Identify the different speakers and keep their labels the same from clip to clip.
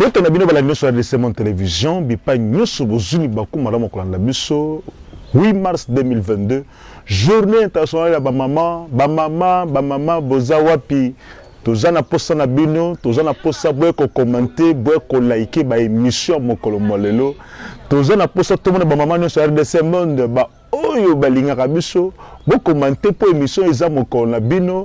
Speaker 1: Boto na bino balandi sur la télévision, bipa nyoso bozuni baku malamu kolanda biso 8 mars 2022, journée internationale ya ba maman boza wapi. Tozana posa na bino, tozana posa boye ko commenter, boye ko liker ba émission mokolo molelo. Tozana posa tout monde ba maman nyoso RDC monde ba oyo balingaka biso, bo commenter po émission eza mokolo na bino.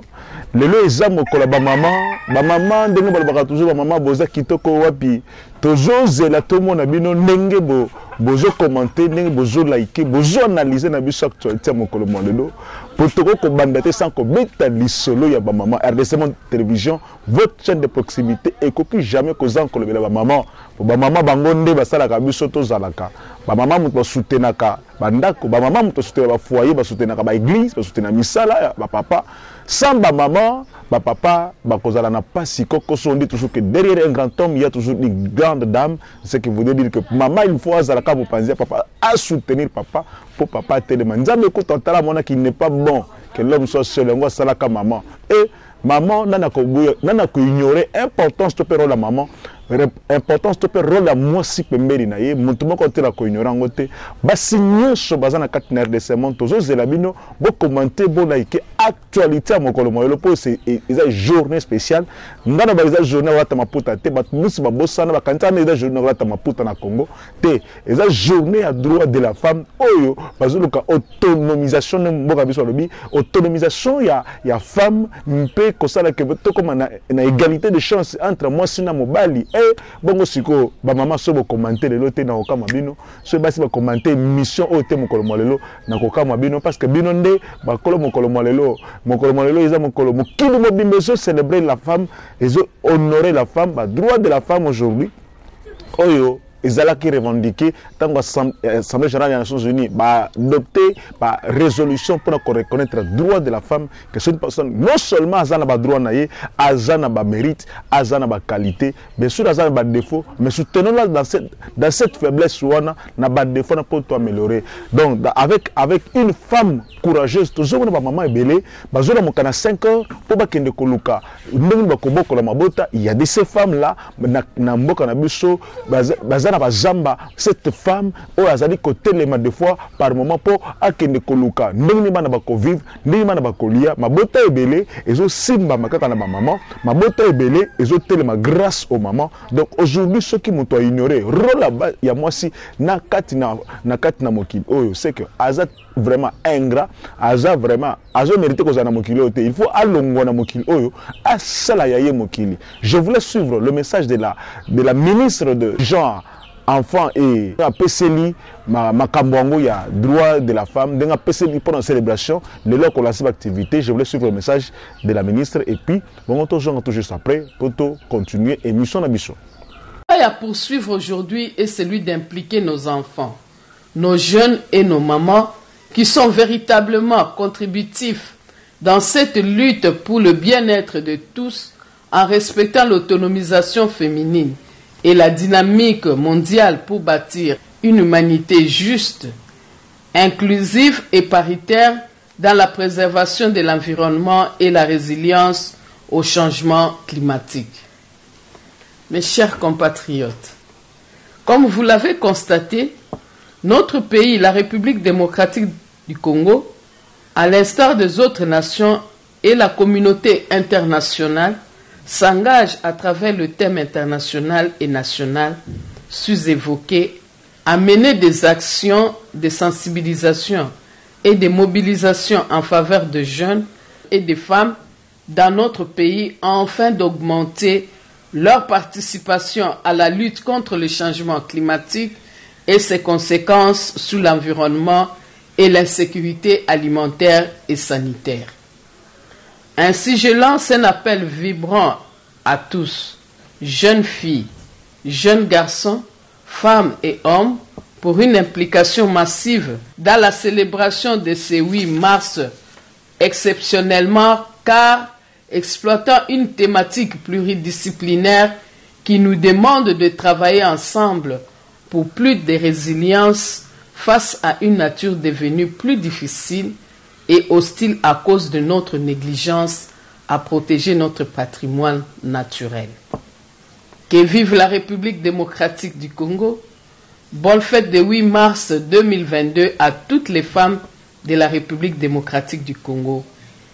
Speaker 1: Lelo eza mokolo ba maman ndenge balobaka toujours ba maman boza kitoko wapi. Tozo zela tout monde na bino ndenge bozo commenter, ndenge bozo liker, bozo analyser na biso actualité mokolo molelo. Pour te recommander sans que beta lisolo ya ba maman RDC Monde télévision, votre chaîne de proximité et que jamais que zan ko ba maman pour ba maman bangonde basala ka biso to zalaka ba maman muto soutenaka bandako ba maman muto soutenaka ba foyer ba soutenaka ba église ba soutenaka misala ba papa sans ba maman ba papa ba kozala na pasi koko so on dit toujours que derrière un grand homme il y a toujours une grande dame, ce qui veut dire que maman il faut zalaka pour penser papa à soutenir papa pour papa tellement nzambe ko tantala mona qui n'est pas bon que l'homme soit seul ngo salaka maman et maman nana ko ignorer importance to pero la maman importance to pe rôle la moi si pembeli na ye mutu moko tela ko ignorer ngote basi nyonso bazana katiner de semon tozo zela bino bo commenter bo like actualité mokolo moyo po c'est une journée spéciale ngana ba eza journée wata maputa te bat musi ba bosana ba kantana eza journée wata maputa na Congo te eza journée à droit de la femme oyo bazuluka autonomisation mboka biso lobi autonomisation ya femme mpe kosala ke to comme na égalité de chance entre moi sina mobali bongo siko ba maman so bo commenter lelo te na okama bino so basi ba commenter mission o te mokolo molelo na kokama bino parce que bino nde ba kolo mokolo molelo eza mokolo mokili mobimbe so célébrer la femme et honorer la femme ba droit de la femme aujourd'hui oyo ezala qui revendiquer tant l'Assemblée générale des Nations Unies ba adopter ba résolution pour reconnaître le droit de la femme que c'est une personne non seulement azana ba droit na ye azana ba mérite azana ba qualité bien sûr azana ba défaut mais soutenons-la dans cette faiblesse ouana na ba défaut na pour améliorer donc avec une femme courageuse toujours ba maman ebele bazona mokana 5 heures pour ba kende koluka ndenge ba koboko la mabota il y a de ces femmes là na mboka na biso cette femme ou azali côté les des fois par moment pour akende koluka ndenge bana ba ko vivre ndenge bana ba kolia mabota ebele ezo simba makaka na maman mabota ebele ezo telema grâce aux mamans donc aujourd'hui ceux qui m'ont ignoré rôle là il y a moi si na kati na mokili oyo c'est que azat vraiment ingrat aza vraiment azo mérité ko zana mokili ote il faut alongo na mokili oyo asala yaye mokili. Je voulais suivre le message de la ministre de genre enfant et PCLI Makambwango ya droit de la femme dans PCLI pour la célébration de leur collation d'activité. Je voulais suivre le message de la ministre et puis bon toujours juste après pour continuer émission d'ambition.
Speaker 2: À poursuivre aujourd'hui est celui d'impliquer nos enfants, nos jeunes et nos mamans qui sont véritablement contributifs dans cette lutte pour le bien-être de tous en respectant l'autonomisation féminine et la dynamique mondiale pour bâtir une humanité juste, inclusive et paritaire dans la préservation de l'environnement et la résilience au changement climatique. Mes chers compatriotes, comme vous l'avez constaté, notre pays, la République démocratique du Congo, à l'instar des autres nations et la communauté internationale, s'engage à travers le thème international et national sous-évoqué à mener des actions de sensibilisation et de mobilisation en faveur de jeunes et de femmes dans notre pays afin d'augmenter leur participation à la lutte contre le changement climatique et ses conséquences sur l'environnement et l'insécurité alimentaire et sanitaire. Ainsi, je lance un appel vibrant à tous, jeunes filles, jeunes garçons, femmes et hommes, pour une implication massive dans la célébration de ce 8 mars, exceptionnellement car exploitant une thématique pluridisciplinaire qui nous demande de travailler ensemble pour plus de résilience face à une nature devenue plus difficile et hostile à cause de notre négligence à protéger notre patrimoine naturel. Que vive la République démocratique du Congo. Bonne fête de 8 mars 2022 à toutes les femmes de la République démocratique du Congo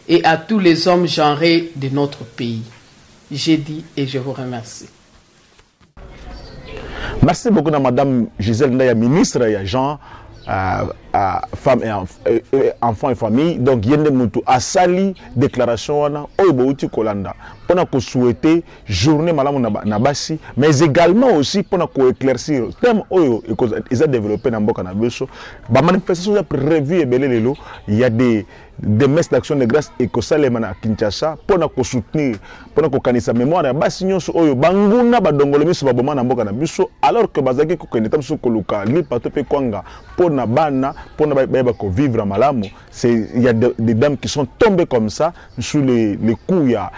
Speaker 2: et à tous les hommes genrés de notre pays. J'ai dit et je vous remercie.
Speaker 1: Merci beaucoup à Madame Gisèle Ndaya, ministre et Jean, femmes et enfants et famille. Donc, Yende Moutou a sali déclaration wana Oibouti Kolanda pour nous souhaiter journée malam nabasi, mais également aussi pour nous éclaircir thème Oyo ils ont développé dans Mboka Nabiso. Ba manifestation prévue et belé lelo, il y a des messes d'action de grâce et que ça les mana Kinshasa pour nous soutenir, pour nous connaître sa mémoire. Basi nyonso Oyo banguna badongolo miso baboma na Mboka Nabiso, alors que bazaki ko connaître so koluka li patope kwanga pour na bana pour na ba ko vivre à Malamu. C'est il y a des dames qui sont tombées comme ça sous les coups ya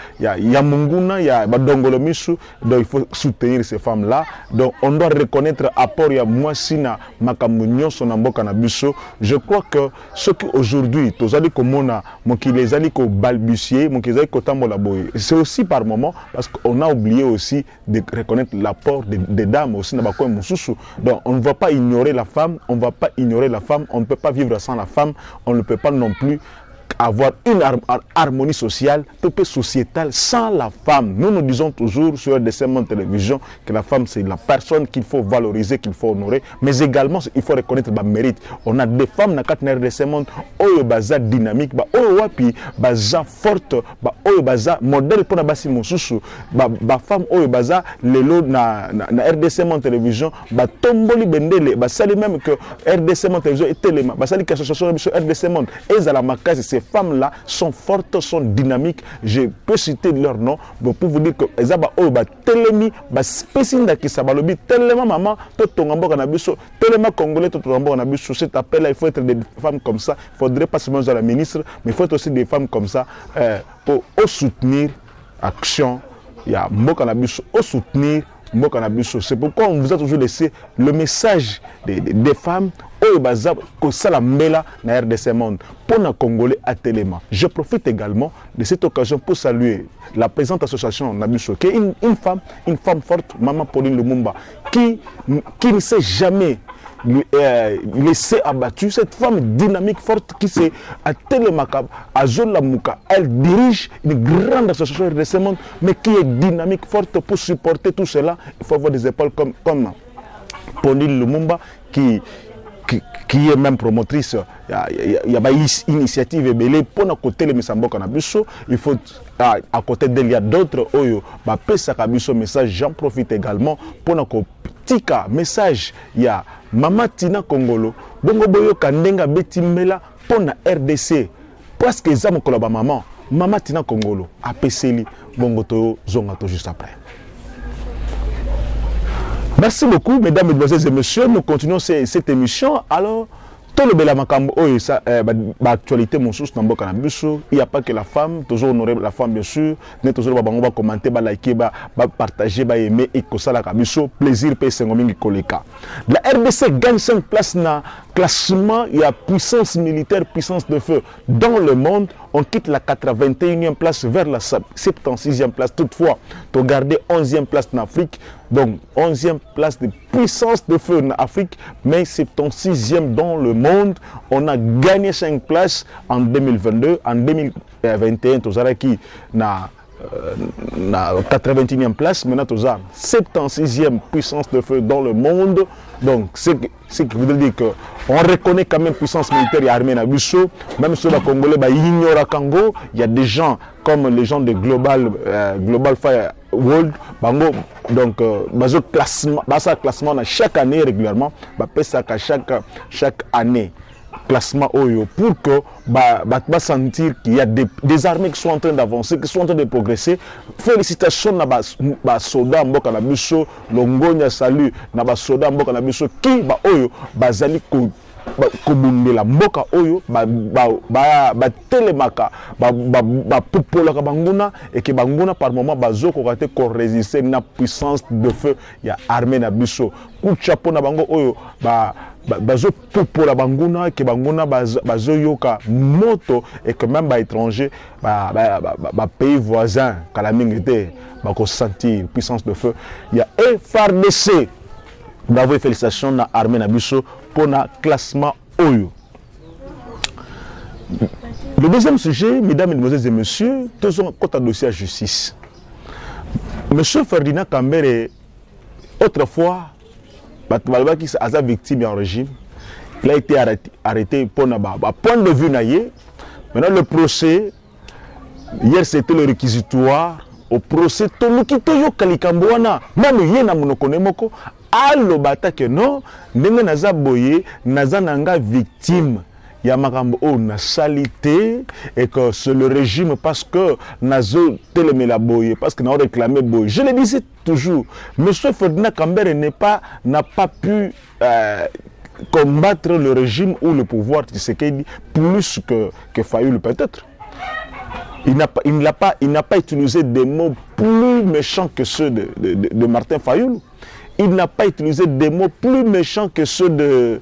Speaker 1: Munguna, il y a badongolo miso, donc il faut soutenir ces femmes là. Donc on doit reconnaître apport ya Mwasina Makamunyo son Mboka Nabiso. Je crois que ce qui aujourd'hui tozali komona mokili ezali ko balbutier, mokili ezali ko tambola boy. C'est aussi par moment parce qu'on a oublié aussi de reconnaître l'apport des dames aussi na bakoy mususu. Donc on ne va pas ignorer la femme, on ne va pas ignorer la femme, on ne peut pas vivre sans la femme, on ne peut pas non plus avoir une harmonie sociale, sociétale sans la femme. Nous nous disons toujours sur des segments de télévision que la femme c'est la personne qu'il faut valoriser, qu'il faut honorer, mais également il faut reconnaître le mérite. On a des femmes dans quatre des segments oyo baza dynamique, ba oyo wapi baza forte, ba oyo baza modèle pour na basi mususu, ba femme oyo baza lelo na RDC mon télévision, ba tomboli bendele, ba sali même que RDC mon télévision est tellement, ba sali qu'association RDC monde et za la makasi. Ces femmes-là sont fortes, sont dynamiques. Je peux citer leur nom pour vous dire que Ezaba Oba Telemi, Spécine qui Sabalobi, tellement maman, tout ton ambo canabiso, tellement congolais, tout ton ambo canabiso. Cet appel-là, il faut être des femmes comme ça. Il ne faudrait pas seulement à la ministre, mais il faut être aussi des femmes comme ça pour soutenir l'action. Il y a Mbo canabiso, au soutenir. C'est pourquoi on vous a toujours laissé le message des femmes au bazar que ça la mela na RDC monde pour na Congolais à Téléma. Je profite également de cette occasion pour saluer la présente association Nabiso qui est une femme forte, Maman Pauline Lumumba, qui ne s'est jamais laissé abattu. Cette femme dynamique, forte, qui s'est à Télémacab, à Zolamouka, elle dirige une grande association RDC monde, mais qui est dynamique, forte pour supporter tout cela. Il faut avoir des épaules comme Pauline Lumumba qui est même promotrice. Il y a une initiative ébélée pour nous côté les Missambo Canabiso. Il faut à côté d'elle il y a d'autres oyo ba pesa kabiso message. J'en profite également pour nous petit message. Il y a Mama Tina Kongolo bongo boyo kandenga betimela pour na RDC parce que za mokolo ba maman Mama Tina Kongolo a peseli bongo to zonga to juste après. Merci beaucoup, mesdames, mesdemoiselles et messieurs. Nous continuons cette émission. Alors, tout le bel amakambo, actualité, mon source, il n'y a pas que la femme, toujours honorer la femme, bien sûr. Nous toujours commenter, liker, partager, aimer et que ça, la plaisir, la RDC gagne 5 places dans classement. Il y a puissance militaire, puissance de feu dans le monde. On quitte la 81e place vers la 76e place. Toutefois, tu garder 11e place en Afrique. Donc, 11e place de puissance de feu en Afrique, mais 76e dans le monde. On a gagné 5 places en 2022. En 2021, tu as qui na 81e place, maintenant tu as 76e puissance de feu dans le monde. Donc, c'est ce qui veut dire qu'on reconnaît quand même puissance militaire et armée Nabiso. Même sur la Congolais, il ignore Congo. Il y a des gens comme les gens de Global Fire World. Donc, classement chaque année régulièrement. Chaque année. Classement Oyo pour que sentir qu'il y a des armées qui sont en train d'avancer, qui sont en train de progresser. Félicitations à soldats Mboka Nabiso, Longonia salut à soldats Mboka Nabiso qui Oyo bazali kobundela mboka oyo batelemaka bapopolaka banguna et que banguna par moment bazokoka te korésister na puissance de feu ya armée na biso kucha pona bango oyo bazopopola banguna ke banguna bazoyoka moto et que même étranger pays voisins kala mingi te bakosentir puissance de feu ya FARDC. Bravo et félicitations na armée na biso pour na classement Oyo. Le deuxième sujet, mesdames, mesdemoiselles et messieurs, tous ont un dossier à justice. Monsieur Ferdinand Kambere, autrefois, qui a victime en régime, il a été arrêté pour un point de vue naïe. Maintenant, le procès, hier c'était le réquisitoire. Au procès, tout le monde Kalikambouana, même Yéna Monokonemoko, alobata que non, ndenge naza boye, naza nanga victime. Ya makambo o na salité et que c'est le régime parce que nazo télémé la boye, parce que n'a réclamé boye. Je le disais toujours, monsieur Ferdinand Kambere n'a pas pu combattre le régime ou le pouvoir Tshisekedi plus que Fayoulou peut-être. Il n'a pas utilisé des mots plus méchants que ceux de Martin Fayoulou. Il n'a pas utilisé des mots plus méchants que ceux de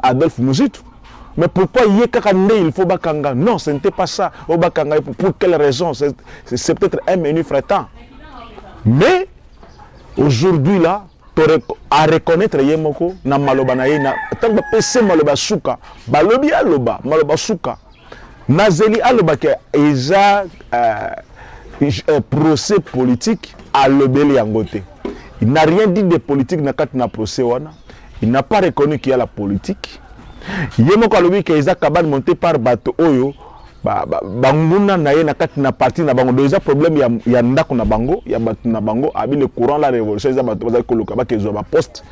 Speaker 1: Adolphe Mouzitou. Mais pourquoi il faut Bakanga? Non, ce n'était pas ça. Pour quelle raison? C'est peut-être un menu frétant. Mais aujourd'hui là, à reconnaître Yemoko, na maloba na ye na tant que PC maloba suka, balobi aloba maloba suka. Nazeli aloba ke eza procès politique à l'obéli yangote. Il n'a rien dit de politique na procès wana. Il n'a pas reconnu qu'il y a la politique. Yemoko alobi ke eza kabane monté par bato oyo banguna na ye na kati na parti na bango déjà problème ya ndako na bango ya bato na bango abi le courant la révolution eza bato baza koloka ba kezo ba poste.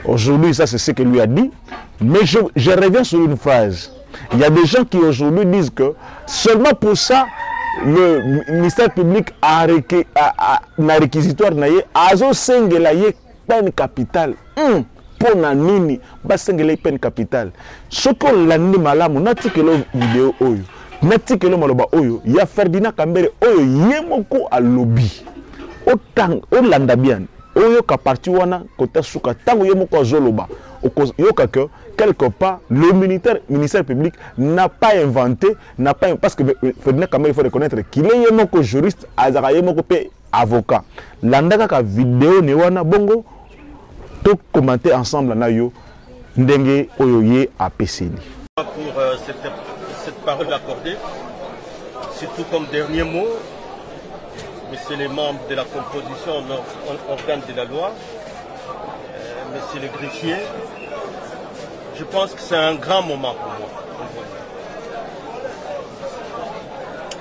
Speaker 1: Aujourd'hui ça c'est ce que lui a dit, mais je reviens sur une phrase. Il y a des gens qui aujourd'hui disent que seulement pour ça le ministère public a réquisitoire na ye azo sengela ye peine capitale. Pour nini ba sengela peine capitale. Ce qu'on l'a malamu natikelo vidéo oyo. Natikelo maloba oyo ya Ferdinand Kambere oyo yemoko a lobby. Otang olanda bien. Oyo ka parti wana kota suka tango yemoko azoloba. Yoka que quelque part le ministère public n'a pas inventé, parce que Ferdinand Kambere, il faut reconnaître qu'il est yemoko juriste, azara yemoko pe avocat. Landaka ka vidéo ne wana bongo to commenter ensemble na yo ndenge oyo ye a PCD.
Speaker 3: Pour cette parole accordée, surtout comme dernier mot, messieurs les membres de la composition organe de la loi, messieurs les greffiers, je pense que c'est un grand moment pour moi.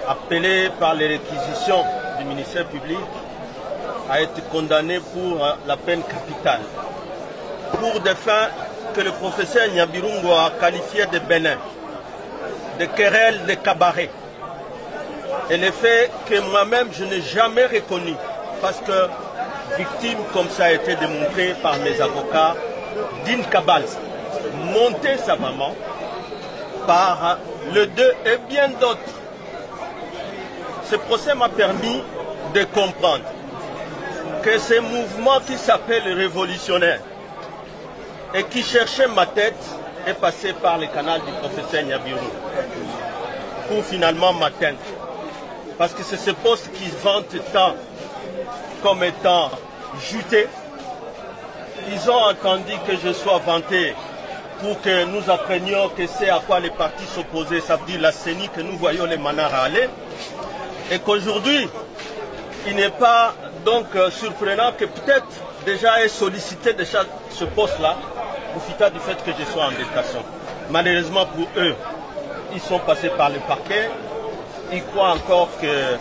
Speaker 3: Appelé par les réquisitions du ministère public à être condamné pour la peine capitale, pour des fins que le professeur Nyabirungo a qualifiées de bénin, de querelles, de cabaret. Et les faits que moi-même je n'ai jamais reconnu, parce que victime, comme ça a été démontré par mes avocats, d'une cabale montée savamment par le 2 et bien d'autres. Ce procès m'a permis de comprendre que ce mouvement qui s'appelle révolutionnaire et qui cherchait ma tête est passé par le canal du professeur Nyabirou pour finalement m'atteindre. Parce que c'est ce poste qui vante tant comme étant juté. Ils ont entendu que je sois vanté pour que nous apprenions que c'est à quoi les partis s'opposaient, ça veut dire la CENI, que nous voyons les manards aller. Et qu'aujourd'hui, il n'est pas donc surprenant que peut-être déjà aient sollicité déjà ce poste-là, profitant du fait que je sois en détention. Malheureusement pour eux, ils sont passés par le parquet. Ils croient encore que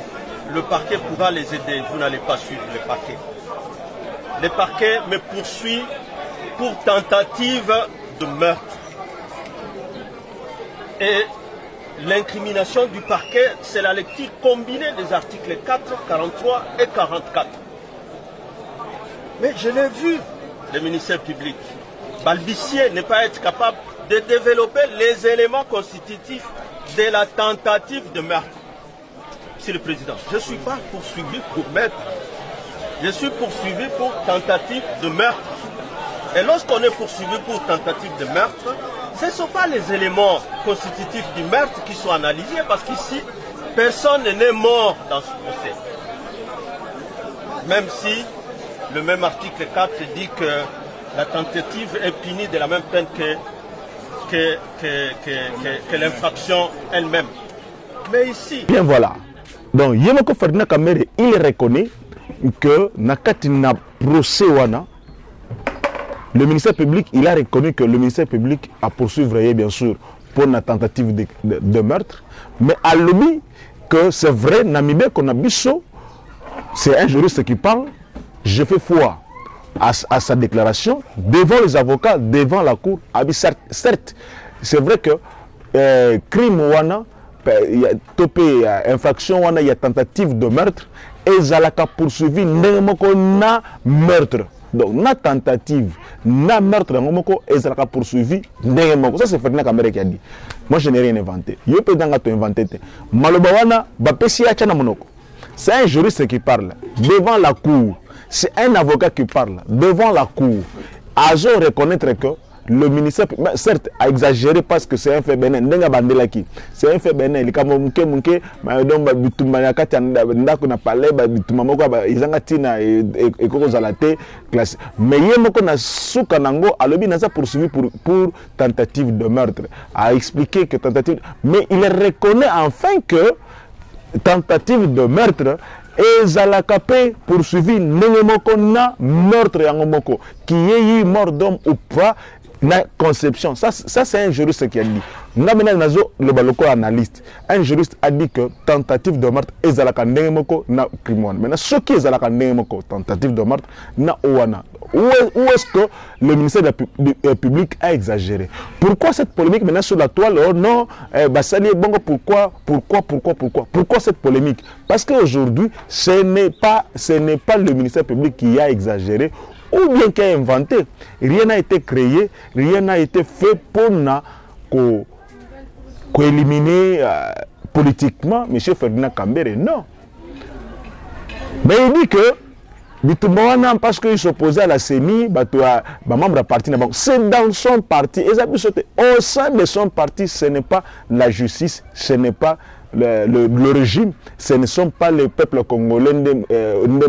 Speaker 3: le parquet pourra les aider. Vous n'allez pas suivre le parquet. Le parquet me poursuit pour tentative de meurtre. Et l'incrimination du parquet, c'est la lecture combinée des articles 4, 43 et 44. Mais je l'ai vu, le ministère public. balbutier, ne pas être capable de développer les éléments constitutifs de la tentative de meurtre. Monsieur le Président, je ne suis pas poursuivi pour meurtre. Je suis poursuivi pour tentative de meurtre. Et lorsqu'on est poursuivi pour tentative de meurtre, ce ne sont pas les éléments constitutifs du meurtre qui sont analysés, parce qu'ici, personne n'est mort dans ce procès. Même si le même article 4 dit que la tentative est punie de la même peine que l'infraction elle-même. Mais ici...
Speaker 1: Bien voilà. Donc, Yemoko Ferdinand Kambere, il reconnaît que Nakati na procès wana, le ministère public, il a reconnu que le ministère public a poursuivi, bien sûr, pour une tentative de meurtre, mais à l'objet que c'est vrai, Namibé Konabiso, c'est un juriste qui parle, je fais foi à sa déclaration, devant les avocats, devant la cour. Certes, c'est vrai que crime wana, il y a topé infraction wana, il y a tentative de meurtre, et Zalaka poursuivi na meurtre. Donc, na tentative, na meurtre, et Zalaka poursuivi, ça c'est Ferdinand Kambere qui a dit. Moi je n'ai rien inventé. Je peux inventer. Malobawana, c'est un juriste qui parle devant la cour. C'est un avocat qui parle devant la cour. Azo reconnaître que le ministère, certes, a exagéré parce que c'est un fait bénin. C'est un fait bénin. Il y a mais il y a poursuivi pour tentative de meurtre. A expliqué que tentative. Mais il reconnaît enfin que tentative de meurtre et Zalakapé poursuivi na meurtre yangomoko qui est eu mort d'homme ou pas na conception. Ça c'est un juriste qui a dit. Le baloko analyste. Un juriste a dit que tentative de meurtre et Zalakandemoko na crime. Maintenant, ce qui est Zalakandemoko, tentative de meurtre na owana. Où est-ce que le ministère public a exagéré? Pourquoi cette polémique maintenant sur la toile? Oh non, Bassali et Bongo, pourquoi cette polémique? Parce qu'aujourd'hui, ce n'est pas le ministère public qui a exagéré ou bien qui a inventé. Rien n'a été créé, rien n'a été fait pour éliminer politiquement M. Ferdinand Kambere. Non. Mais il dit que parce qu'il s'opposait à la CENI, c'est dans son parti. Au sein de son parti, ce n'est pas la justice, ce n'est pas le régime, ce ne sont pas les peuples congolais de M.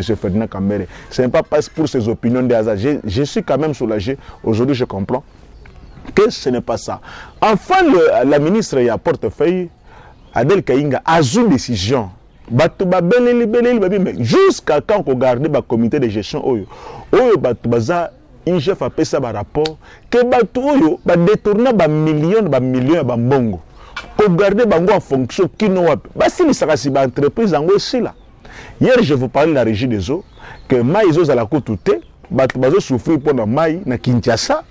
Speaker 1: Ferdinand Kambere. Ce n'est pas pour ses opinions de hasard. Je suis quand même soulagé. Aujourd'hui, je comprends que ce n'est pas ça. Enfin, la ministre et à portefeuille, Adel Kainga, a une décision. Jusqu'à quand on garde le comité de gestion, un chef a fait ça rapport que détourner millions de mbongo pour garder bango en fonction qui n'ont pas. Si les entreprises en aussi là. Hier, je vous parlais de la régie des eaux, que maïs à la côte tout est, souffrir pendant maïs na Kinshasa.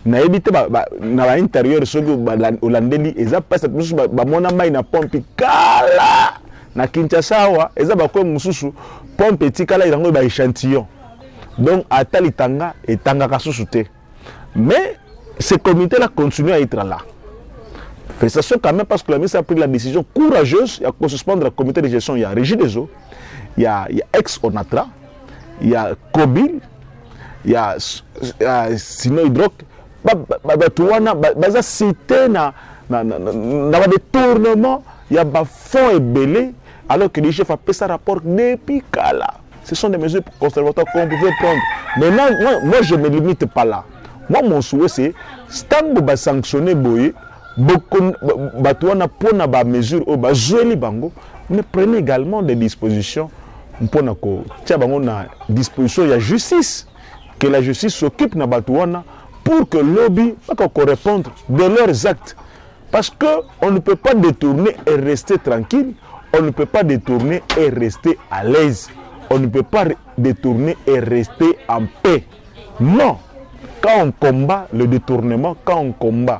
Speaker 1: Na évité na l'intérieur ceux que Holandeli et ça passe mona mai na pompe kala na Kinshasa wa eza ba ko mususu pompe tikala irango ba échantillon donc atalitanga et tanga kasusuté. Mais ce comité là continue à être là. Félicitations quand même parce que la ministre a pris la décision courageuse de suspendre le comité de gestion. Il y a Régie des eaux, il y a ex-Onatra, il y a Kobil, il y a Sino-Hydroc. Baza cité na détournement, il y a des fonds ébellés alors que les chefs ont fait ça rapport depuis Kala. Ce sont des mesures conservatoires qu'on pouvait prendre. Maintenant, moi je ne me limite pas là. Moi, mon souhait, c'est que si sanctionner Boye, mesures mais prenez également des dispositions pour la disposition de la justice. Que la justice s'occupe de Batouana pour que le lobby réponde de leurs actes. Parce qu'on ne peut pas détourner et rester tranquille. On ne peut pas détourner et rester à l'aise. On ne peut pas détourner et rester en paix. Non. Quand on combat le détournement, quand on combat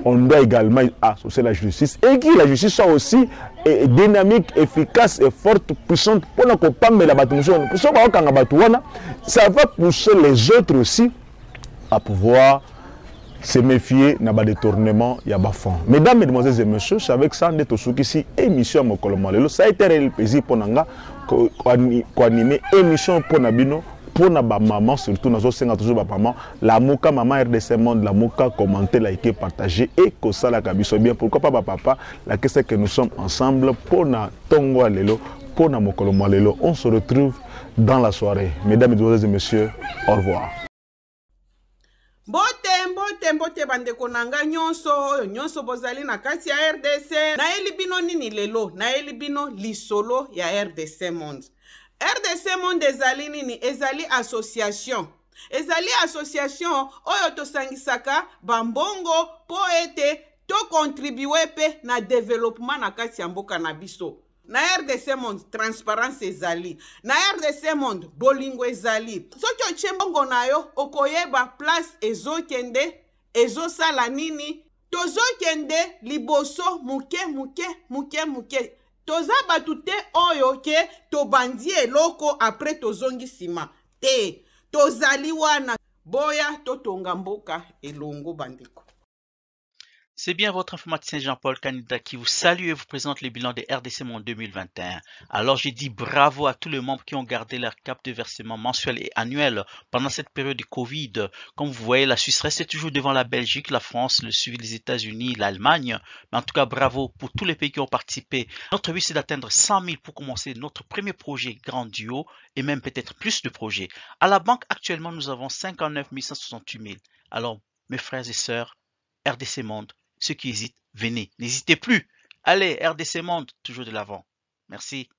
Speaker 1: on doit également associer la justice et que la justice soit aussi dynamique, efficace et forte, puissante pour ne pas mettre la bataille. Ça va pousser les autres aussi à pouvoir se méfier n'a pas détournement il y a pas fond. Mesdames, mesdemoiselles et messieurs, c'est avec ça que nous ici émission Mokolo Malelo. Ça a été un plaisir pour nous animer émission pour Nabino pour na ba maman surtout nous senga toujours ba maman la muka maman RDC Monde la muka commenter liker partager et que ça la kabiso bien pourquoi pas papa la question que nous sommes ensemble pour na tongo lelo pour na Mokolo Malelo. On se retrouve dans la soirée. Mesdames, mesdemoiselles et messieurs, au revoir.
Speaker 4: Mbote bandeko nanga nyonso bozali na kati ya RDC na elibino nini lelo na elibino lisolo ya RDC Monde. RDC Monde ezali nini ezali association oyo tosangisaka bambongo po ete to contribuer pe na développement na kati ya mboka na biso. Na RDC Monde transparence ezali, na RDC Monde bolingo ezali. Soki otie mbongo na yo okoyeba place ezokende ezosala nini, tozokende liboso muke toza batu te oyo ke tobandi eloko apres tozongi sima te, tozali wana boya totonga mboka elongo bandeko.
Speaker 5: C'est bien votre informaticien Jean-Paul Canida qui vous salue et vous présente le bilan des RDC Monde 2021. Alors je dis bravo à tous les membres qui ont gardé leur cap de versement mensuel et annuel pendant cette période de Covid. Comme vous voyez, la Suisse reste toujours devant la Belgique, la France, le suivi des États-Unis, l'Allemagne. Mais en tout cas, bravo pour tous les pays qui ont participé. Notre but, c'est d'atteindre 100 000 pour commencer notre premier projet grandiose et même peut-être plus de projets. À la banque, actuellement, nous avons 59 168 000. Alors, mes frères et sœurs, RDC Monde, ceux qui hésitent, venez. N'hésitez plus. Allez, RDC Monde, toujours de l'avant. Merci.